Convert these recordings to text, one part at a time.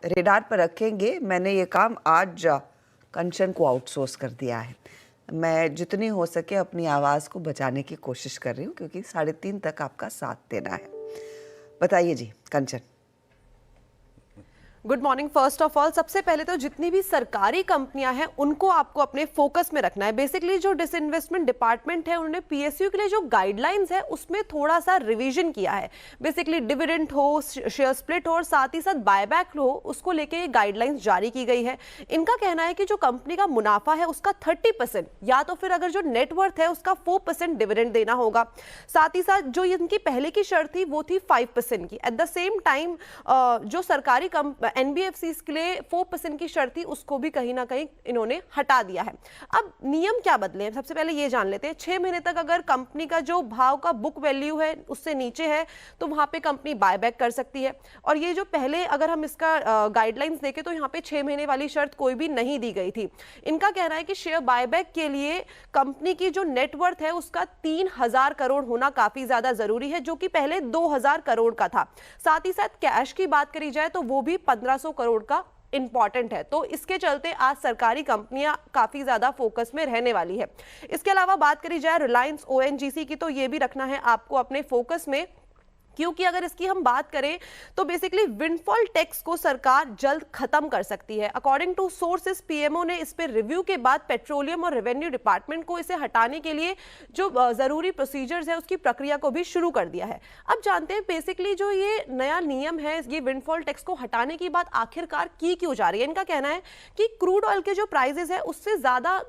Radar पर रखेंगे। मैंने ये काम आज कंचन को आउटसोर्स कर दिया है। मैं जितनी हो सके अपनी आवाज़ को बचाने की कोशिश कर रही हूँ, क्योंकि 3:30 तक आपका साथ देना है। बताइए ji Kanchan. Good morning. First of all, सबसे पहले तो जितनी भी सरकारी कंपनियां हैं उनको आपको अपने फोकस में रखना है। बेसिकली जो डिसइन्वेस्टमेंट डिपार्टमेंट है उन्होंने पीएसयू के लिए जो गाइडलाइंस है उसमें थोड़ा सा रिवीजन किया है। बेसिकली डिविडेंड हो, शेयर स्प्लिट हो और साथ ही साथ बायबैक हो, उसको लेके ये गाइडलाइंस जारी की गई है। इनका कहना है कि जो कंपनी का मुनाफा है उसका 30% या तो फिर अगर जो नेटवर्थ है उसका 4% डिविडेंड देना होगा। साथ ही साथ जो इनकी पहले की शर्त थी वो थी 5% की। एट द सेम टाइम जो सरकारी एनबीएफसी के लिए 4% की शर्त थी उसको भी कहीं ना कहीं इन्होंने हटा दिया है। अब नियम क्या बदले हैं, सबसे पहले ये जान लेते हैं। 6 महीने तक अगर कंपनी का जो भाव का बुक वैल्यू है उससे नीचे है तो वहां पे कंपनी बायबैक कर सकती है। और ये जो पहले अगर हम इसका गाइडलाइंस देखें तो यहाँ पे 6 महीने वाली शर्त कोई भी नहीं दी गई थी। इनका कहना है कि शेयर बायबैक के लिए कंपनी की जो नेटवर्थ है उसका 3000 करोड़ होना काफी ज्यादा जरूरी है, जो कि पहले 2000 करोड़ का था। साथ ही साथ कैश की बात करी जाए तो वो भी 1500 करोड़ का इंपॉर्टेंट है। तो इसके चलते आज सरकारी कंपनियां काफी ज्यादा फोकस में रहने वाली है। इसके अलावा बात करी जाए रिलायंस ओएनजीसी की, तो ये भी रखना है आपको अपने फोकस में, क्योंकि अगर इसकी हम बात करें तो बेसिकली विंडफॉल टैक्स को सरकार जल्द खत्म कर सकती है। अकॉर्डिंग टू सोर्सेस पीएमओ ने इस पे रिव्यू के बाद पेट्रोलियम और रेवेन्यू डिपार्टमेंट को इसे हटाने के लिए जो जरूरी प्रोसीजर्स है उसकी प्रक्रिया को भी शुरू कर दिया है। अब जानते हैं बेसिकली जो ये नया नियम है, ये विंडफॉल टैक्स को हटाने की बात आखिरकार की क्यों जा रही है। इनका कहना है कि क्रूड ऑयल के जो प्राइसेस है उससे ज्यादा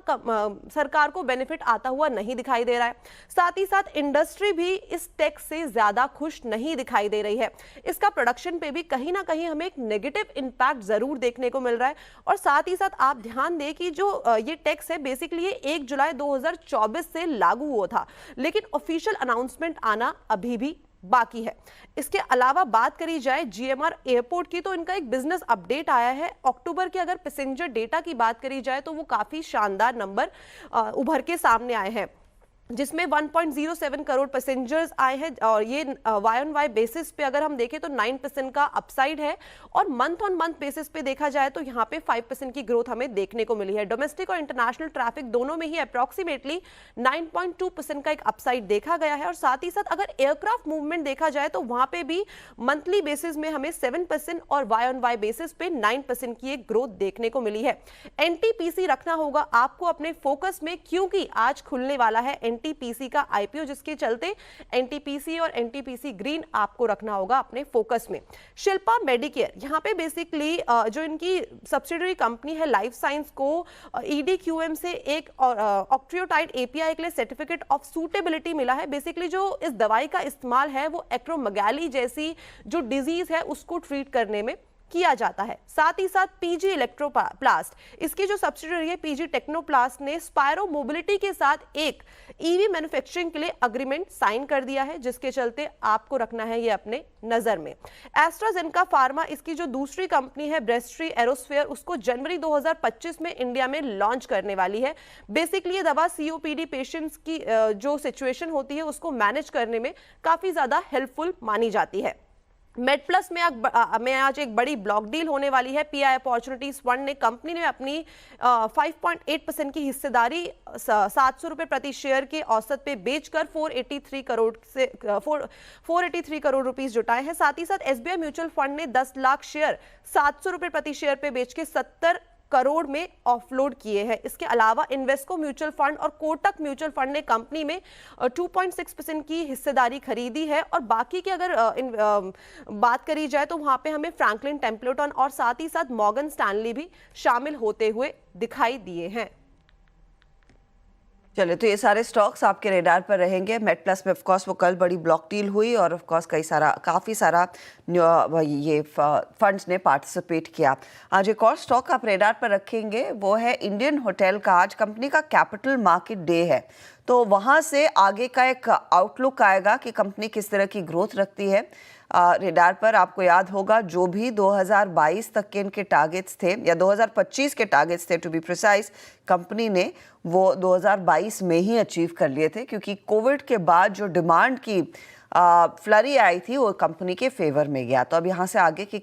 सरकार को बेनिफिट आता हुआ नहीं दिखाई दे रहा है। साथ ही साथ इंडस्ट्री भी इस टैक्स से ज्यादा खुश नहीं दिखाई दे रही है। इसका प्रोडक्शन पे भी कहीं ना कहीं हमें एक नेगेटिव इंपैक्ट जरूर देखने को मिल रहा है। और साथ ही साथ आप ध्यान दें कि जो ये टैक्स है बेसिकली ये 1 जुलाई 2024 से लागू हुआ था, लेकिन ऑफिशियल अनाउंसमेंट आना अभी भी बाकी है। इसके अलावा बात करी जाए जीएमआर एयरपोर्ट की, तो इनका एक बिजनेस अपडेट आया है। अक्टूबर के अगर पैसेंजर डेटा की बात करी जाए तो वो काफी शानदार नंबर उभर के सामने आए हैं, जिसमें 1.07 करोड़ पैसेंजर्स आए हैं। और ये वाई ऑन वाई बेसिस पे अगर हम देखें तो 9% का अपसाइड है। और मंथ ऑन मंथ बेसिस पे देखा जाए तो यहाँ पे 5% की ग्रोथ हमें देखने को मिली है। डोमेस्टिक और इंटरनेशनल ट्रैफिक दोनों में ही अप्रोक्सीमेटली 9.2% का एक अपसाइड देखा गया है। और साथ ही साथ अगर एयरक्राफ्ट मूवमेंट देखा जाए तो वहां पे भी मंथली बेसिस में हमें 7% और वाई ऑन वाई बेसिस पे 9% की एक ग्रोथ देखने को मिली है। एनटीपीसी रखना होगा आपको अपने फोकस में, क्योंकि आज खुलने वाला है एनटीपीसी का आईपीओ, जिसके चलते एनटीपीसी और एनटीपीसी ग्रीन आपको रखना होगा अपने फोकस में। शिल्पा मेडिकेयर, यहाँ पे बेसिकली जो इनकी सब्सिडरी कंपनी है लाइफ साइंस को ईडीक्यूएम से एक ऑक्ट्रियोटाइड एपीआई के लिए सर्टिफिकेट ऑफ सूटेबिलिटी मिला है। बेसिकली जो इस दवाई का इस्तेमाल है वो एक्रोमेगाली जैसी जो डिजीज है उसको ट्रीट करने में किया जाता है। साथ ही साथ पीजी इलेक्ट्रोप्लास्ट, इसकी जो सब्सिडरी है पीजी टेक्नोप्लास्ट ने स्पायरो मोबिलिटी के साथ एक ईवी मैन्युफैक्चरिंग के लिए अग्रीमेंट साइन कर दिया है, जिसके चलते आपको रखना है ये अपने नजर में। एस्ट्राजेनेका फार्मा, इसकी जो दूसरी कंपनी है ब्रेस्ट्री एरोस्फेयर, उसको जनवरी 2025 में इंडिया में लॉन्च करने वाली है। बेसिकली ये दवा सीओपीडी पेशेंट्स की जो सिचुएशन होती है उसको मैनेज करने में काफी ज्यादा हेल्पफुल मानी जाती है। मेडप्लस में आज एक बड़ी ब्लॉक डील होने वाली है। पीआई अपॉर्चुनिटीज फंड ने कंपनी ने अपनी 5.8% की हिस्सेदारी 700 रुपए प्रति शेयर के औसत पे बेचकर 483 करोड़ रुपीस जुटाए हैं। साथ ही साथ एसबीआई म्यूचुअल फंड ने 10 लाख शेयर 700 रुपए प्रति शेयर पे बेच के 70 करोड़ में ऑफलोड किए हैं। इसके अलावा इन्वेस्को म्यूचुअल फंड और कोटक म्यूचुअल फंड ने कंपनी में 2.6% की हिस्सेदारी खरीदी है। और बाकी की अगर बात करी जाए तो वहां पे हमें फ्रैंकलिन टेम्पलेटन और साथ ही साथ मॉर्गन स्टैनली भी शामिल होते हुए दिखाई दिए हैं। चलिए, तो ये सारे स्टॉक्स आपके रेडार पर रहेंगे। मेड प्लस में ऑफ कोर्स वो कल बड़ी ब्लॉक डील हुई और ऑफ कोर्स काफ़ी सारा ये फंड्स ने पार्टिसिपेट किया। आज एक और स्टॉक आप रेडार पर रखेंगे, वो है इंडियन होटल का। आज कंपनी का कैपिटल मार्केट डे है, तो वहाँ से आगे का एक आउटलुक आएगा कि कंपनी किस तरह की ग्रोथ रखती है। रेडार पर आपको याद होगा जो भी 2022 तक के इनके टारगेट्स थे या 2025 के टारगेट्स थे टू बी प्रिसाइज, कंपनी ने वो 2022 में ही अचीव कर लिए थे, क्योंकि कोविड के बाद जो डिमांड की फ्लरी आई थी वो कंपनी के फेवर में गया। तो अब यहाँ से आगे की